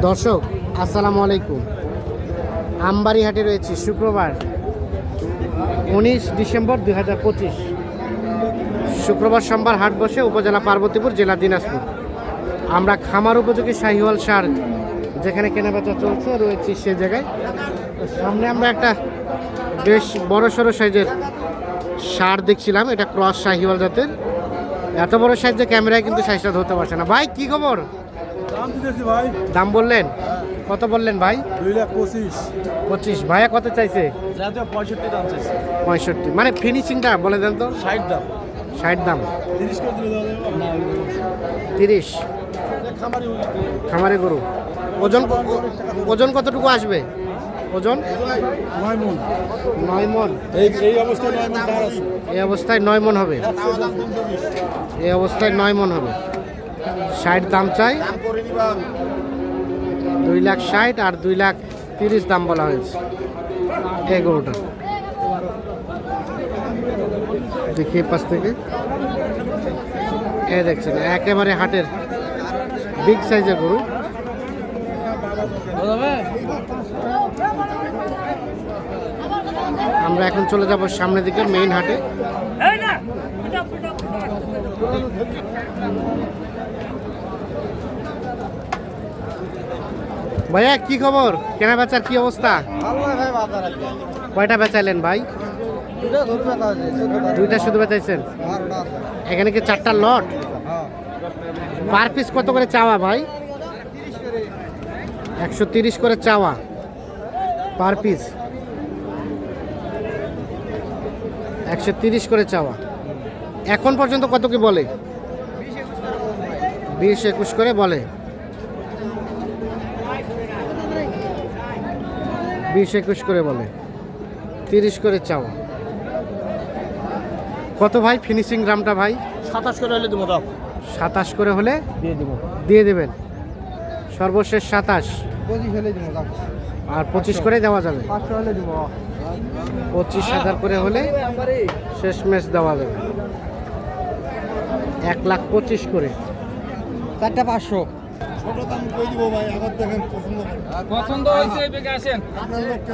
দর্শক আসসালামু আলাইকুম। আমবাড়ি হাটে রয়েছে শুক্রবার 19 ডিসেম্বর 2025। শুক্রবার সোমবার হাট বসে উপজেলা পার্বতীপুর, জেলা দিনাজপুর। আমরা খামার উপযোগী শাহিওয়াল সার যেখানে কেনাবেচা চলছে রয়েছে সে জায়গায়। সামনে আমরা একটা বেশ বড় সড়ো সাইজের সার দেখছিলাম, এটা ক্রস শাহিওয়াল জাতের। এত বড় সাইজে ক্যামেরায় কিন্তু সাইজটা ধরতে পারছে না। ভাই কি খবর? দাম দিতেছি ভাই। দাম বললেন কত বললেন ভাই? 2,25,000। ভাইয়া কত চাইছে? 65 দাম চাইছে। 65 মানে ফিনিশিংটা বলে দেন তো। 60 দাম। 60 দাম। 30 করে দিলে দাও। 30 খামারে গরু। ওজন ওজন কতটুকু আসবে? ওজন 9 মণ। 9 মণ। এই অবস্থায় 9 মণ দাঁড় আছে। এই অবস্থায় 9 মণ হবে। এই অবস্থায় 9 মণ হবে। 60 দাম চাই। 2,60,000 আর 2,30,000 দাম বলা হয়েছে এই গরুটা। দেখি পাশ থেকে এ দেখছেন একেবারে হাটের বিগ সাইজের গরু। আমরা এখন চলে যাব সামনের দিকে মেইন হাটে। ভাইয়া কি খবর? কেনা বেচার কি অবস্থা? কয়টা বেচাইলেন ভাই? দুইটা শুধু বেচাইছেন? এখানে কি 4টা লট? পার পিস কত করে চাওয়া ভাই? 130 করে চাওয়া পার পিস। 130 করে চাওয়া। এখন পর্যন্ত কত কি বলে? 20-21 করে বলে। 20-21 করে বলে। 30 করে চাওয়া। কত ভাই ফিনিশিং গ্রামটা ভাই? 27 করে হলে দেবো দাও। 27 করে হলে দিয়ে দেবো। দিয়ে দেবেন। সর্বশেষ 27 25 হলে দেবো দাও। আর 25 করে দেওয়া যাবে। 500 হলে দেবো। 25,000 করে হলে শেষ ম্যাচ দেওয়া যাবে। 1,25,000 করে। 4টা 500। ছোট দাম কই দিব ভাই? আবার দেখেন পছন্দ হয়েছে বেগে আসেন। আপনার লোককে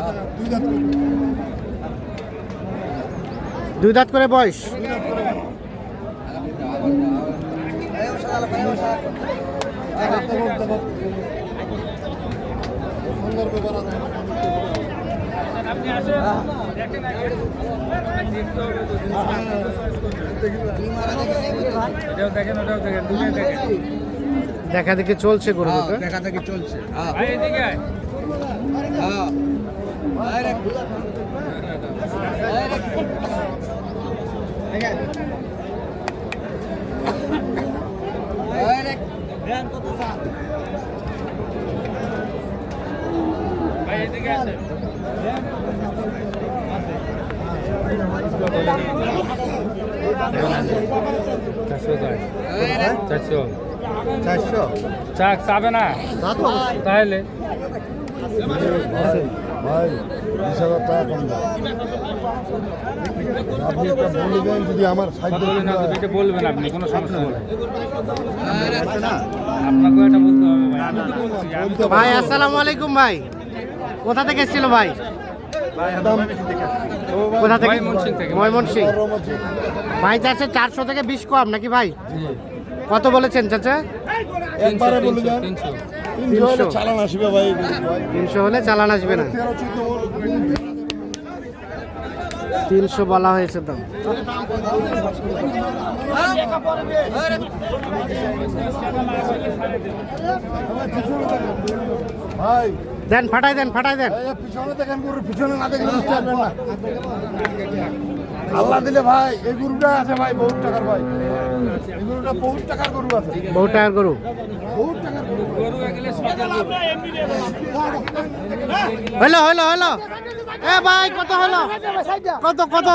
দুই দাঁত করে বয়স। দেখা দেখি চলছে গরু দুটো। দেখা দেখি চলছে। চাক চাবে না তাহলে ভাই 20,000 টাকা কম দাও। আপনি একটা বলবেন যদি আমার সাইড এটা বলবেন আপনি, কোনো সমস্যা নেই। আপনাকে এটা বলতে হবে ভাই। আমি তো বলছি ভাই আসসালামু আলাইকুম ভাই। কোথা থেকে এসেছিল ভাই? কোথা থেকে? ময়মনসিংহ। ভাই চাচ্ছে 400 থেকে 20 কম নাকি ভাই? কত বলেছেন চাচা? একবারে বলে দেন। 300 হলে চালান আসবে ভাই। 300 হলে চালান আসবে না। 300 বলা হয়েছে দাম। ভাই দেন ফাটাই দেন, ফাটাই দেন। পিছনে দেখেন গরু, পিছনে না দেখেন বুঝতে পারবেন না। আল্লাহ দিলে ভাই এই গরুটা আছে ভাই বহুত টাকার ভাই। এই গরুটা বহুত টাকার গরু আছে। বহু টাকার গরু। বহুত টাকার গরু। হলো হলো হলো। এ ভাই কত হলো? কত কত?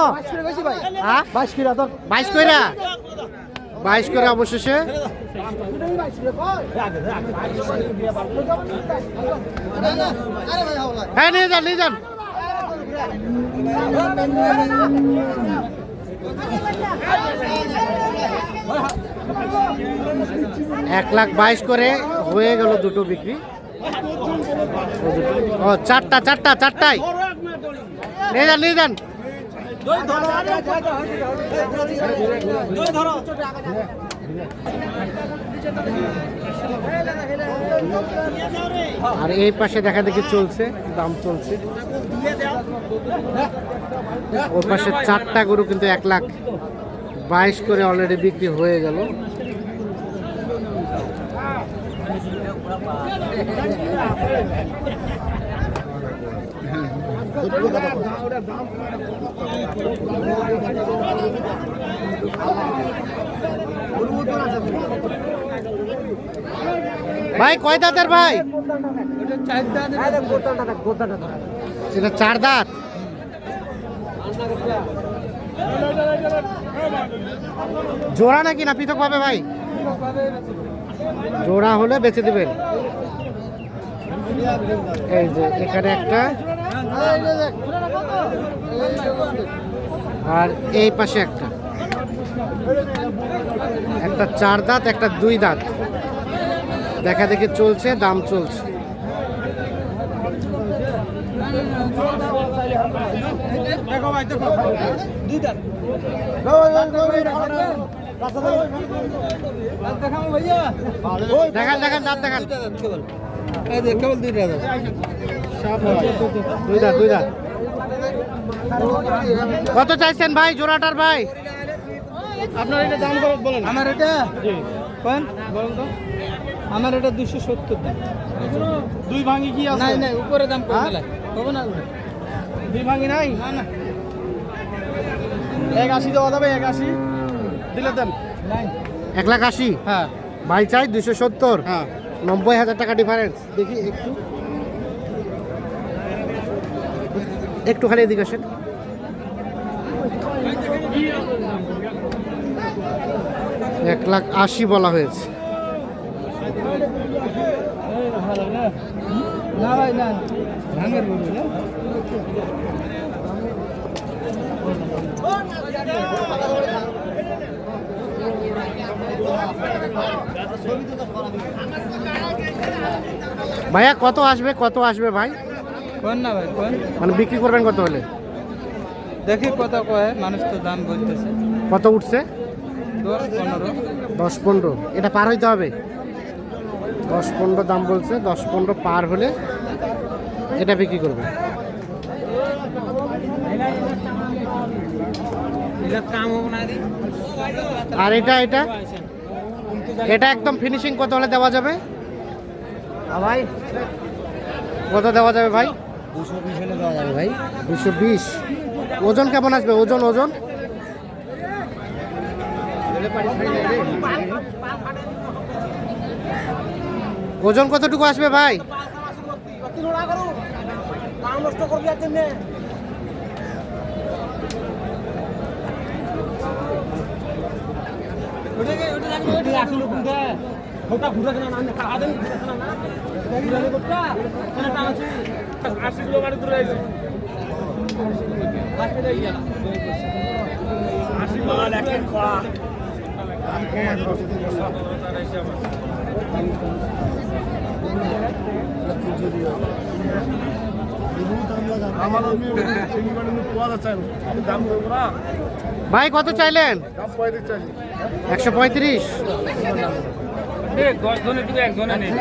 হ্যাঁ 22 কইরা। 22 করে অবশেষে। হ্যাঁ নিয়ে যান, নিয়ে যান। 1,22,000 করে হয়ে গেল দুটো বিক্রি। ও চারটায় নিয়ে যান আর এই পাশে দেখা দেখি চলছে, দাম চলছে। ওর পাশে 4টা গরু কিন্তু 1,22,000 করে অলরেডি বিক্রি হয়ে গেল। ভাই কয় দাঁতের ভাই? এটা 4 দাঁত। জোড়া নাকি না পৃথক ভাবে ভাই? জোড়া হলে বেচে দিবেন। এই যে এখানে একটা, আর এই পাশে একটা 4 দাঁত, একটা 2 দাঁত। দেখা দেখি চলছে, দাম চলছে। দেখান দাঁত দেখান। 2 দাঁত। কত চাইছেন ভাই জোড়াটার ভাই? আপনার এটা দাম বলেন। আমার এটা কোন বলেন তো, আমার এটা 270 দাম। 2 ভাঙি কি আছে? নাই উপরে দাম কম দিলে হবে না। 2 ভাঙি নাই? না 180 দেওয়া যাবে? 180 দিলে দেন। 1,80,000? হ্যাঁ ভাই চাই 270। হ্যাঁ 90,000 টাকা ডিফারেন্স। দেখি একটু খালি এদিকে আসেন। $1,80,000 বলা হয়েছে। না ভাই না ভাঙের বলবো না। ভাইয়া কত আসবে ভাই? কোন না ভাই কোন মানে বিক্রি করবেন কত হলে? দেখি কত কয়, মানুষ তো দাম বলতেছে। কত উঠছে? 10-15। এটা পার হইতে হবে। 10-15 দাম বলছে। 10-15 পার হলে এটা বিক্রি করবে। আর এটা একদম ফিনিশিং কত হলে দেওয়া যাবে ভাই? কত দেওয়া যাবে ভাই? 220 হলে দেওয়া যাবে ভাই। 220। ওজন কেমন আসবে? ওজন ওজন কতটুকু আসবে ভাই? ভাই কত চাইলেন? 135। 10 জনের দিকে একজনে নেই,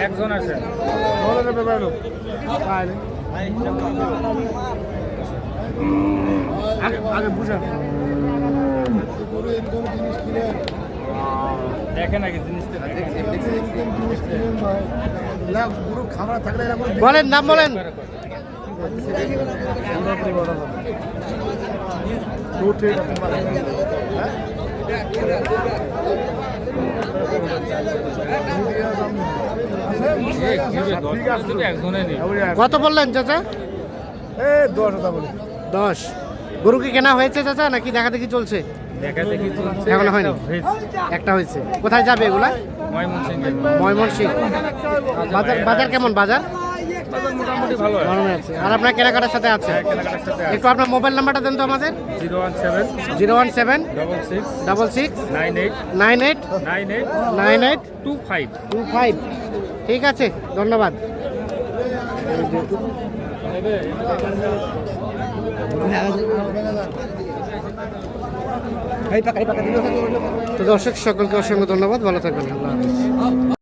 একজন আছে। আগে বুঝেন। দেখেন আগে জিনিসটা বলেন, নাম বলেন। একজনে নেই। কত বললেন চাচা? 10। গরু কি কেনা হয়েছে চাচা নাকি দেখা দেখি চলছে? দেখা দেখি চলছে, এখনো হয়নি। একটা হয়েছে। কোথায় যাবে এগুলা? ময়মনসিংহ। বাজার কেমন? বাজার মোটামুটি ভালো ভালো আছে। আর আপনার কেনাকাটার সাথে আছে? একটু আপনার মোবাইল নাম্বারটা দেন তো আমাদের। 017 66 98 25। ঠিক আছে, ধন্যবাদ। তো দর্শক সকলকে অসংখ্য ধন্যবাদ, ভালো থাকবেন, আল্লাহ হাফেজ।